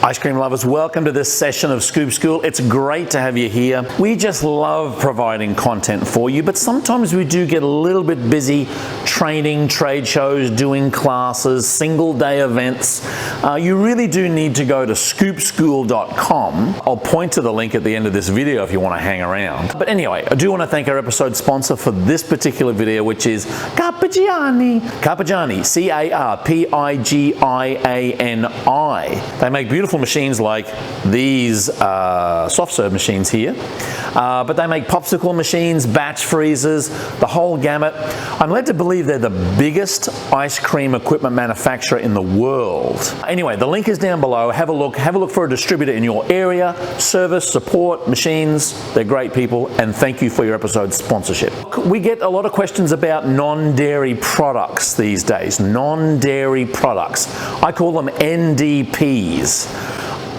Ice cream lovers, welcome to this session of Scoop School. It's great to have you here. We just love providing content for you, but sometimes we do get a little bit busy training, trade shows, doing classes, single day events. You really do need to go to scoopschool.com. I'll point to the link at the end of this video if you want to hang around. But anyway, I do want to thank our episode sponsor for this particular video, which is Carpigiani. Carpigiani, C-A-R-P-I-G-I-A-N-I. They make beautiful machines like these soft serve machines here, but they make popsicle machines, batch freezers, the whole gamut. I'm led to believe they're the biggest ice cream equipment manufacturer in the world. Anyway, the link is down below. Have a look for a distributor in your area. Service, support, machines, they're great people, and thank you for your episode sponsorship. We get a lot of questions about non-dairy products these days. Non-dairy products. I call them NDPs.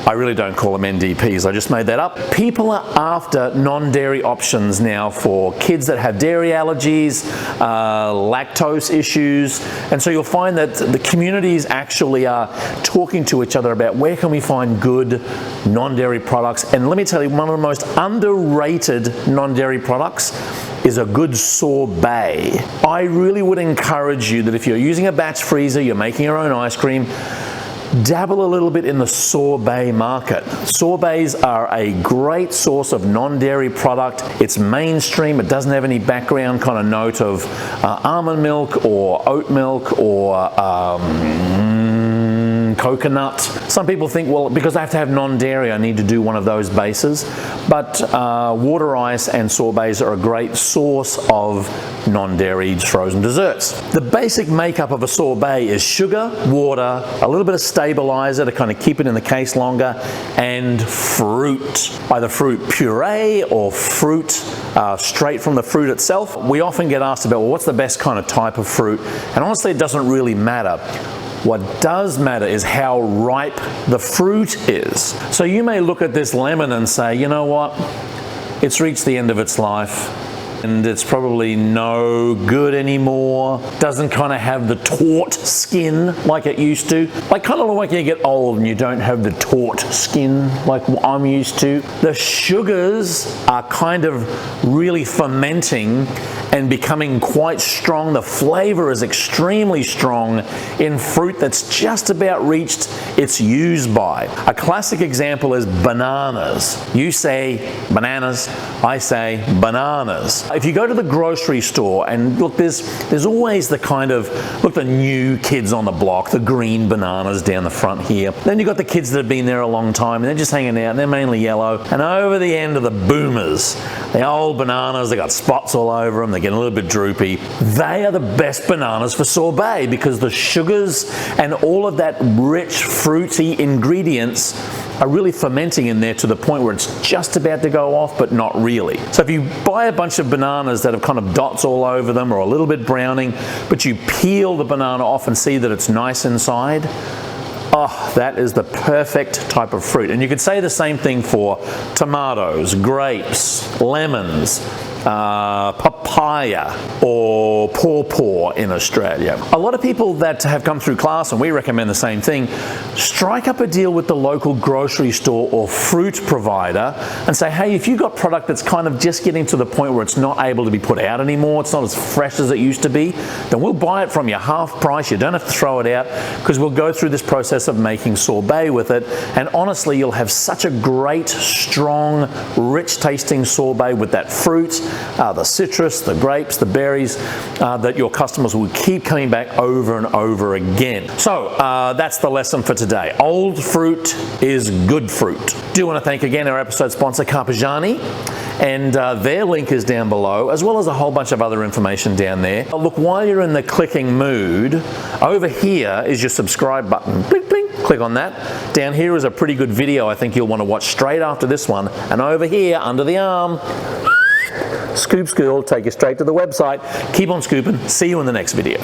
I really don't call them NDPs, I just made that up. People are after non-dairy options now for kids that have dairy allergies, lactose issues, and so you'll find that the communities actually are talking to each other about where can we find good non-dairy products. And let me tell you, one of the most underrated non-dairy products is a good sorbet. I really would encourage you that if you're using a batch freezer, you're making your own ice cream, dabble a little bit in the sorbet market. Sorbets are a great source of non-dairy product. It's mainstream. It doesn't have any background kind of note of almond milk or oat milk or coconut. Some people think, well, because I have to have non-dairy, I need to do one of those bases. But water ice and sorbets are a great source of non-dairy frozen desserts. The basic makeup of a sorbet is sugar, water, a little bit of stabilizer to kind of keep it in the case longer, and fruit. Either fruit puree or fruit straight from the fruit itself. We often get asked about, well, what's the best kind of type of fruit? And honestly, it doesn't really matter. What does matter is how ripe the fruit is. So you may look at this lemon and say, you know what, it's reached the end of its life and it's probably no good anymore. Doesn't kind of have the taut skin like it used to. Like kind of like you get old and you don't have the taut skin like I'm used to. The sugars are kind of really fermenting and becoming quite strong. The flavor is extremely strong in fruit that's just about reached its use by. A classic example is bananas. You say bananas, I say bananas. If you go to the grocery store and look, there's always the kind of, look, the new kids on the block, the green bananas down the front here. Then you've got the kids that have been there a long time and they're just hanging out and they're mainly yellow. And over the end of the boomers, the old bananas, they got spots all over them, they're getting a little bit droopy. They are the best bananas for sorbet because the sugars and all of that rich, fruity ingredients are really fermenting in there to the point where it's just about to go off, but not really. So if you buy a bunch of bananas that have kind of dots all over them or a little bit browning, but you peel the banana off and see that it's nice inside, oh, that is the perfect type of fruit. And you could say the same thing for tomatoes, grapes, lemons, papaya, or pawpaw in Australia. A lot of people that have come through class, and we recommend the same thing, strike up a deal with the local grocery store or fruit provider and say, hey, if you've got product that's kind of just getting to the point where it's not able to be put out anymore, it's not as fresh as it used to be, then we'll buy it from you half price. You don't have to throw it out because we'll go through this process of making sorbet with it. And honestly, you'll have such a great, strong, rich tasting sorbet with that fruit, the citrus, the grapes, the berries, that your customers will keep coming back over and over again. So that's the lesson for today. Old fruit is good fruit. Do want to thank again our episode sponsor, Carpigiani, and their link is down below, as well as a whole bunch of other information down there. Look, while you're in the clicking mood, over here is your subscribe button. Blink, blink. Click on that. Down here is a pretty good video I think you'll want to watch straight after this one. And over here, under the arm, Scoop School, take you straight to the website. Keep on scooping. See you in the next video.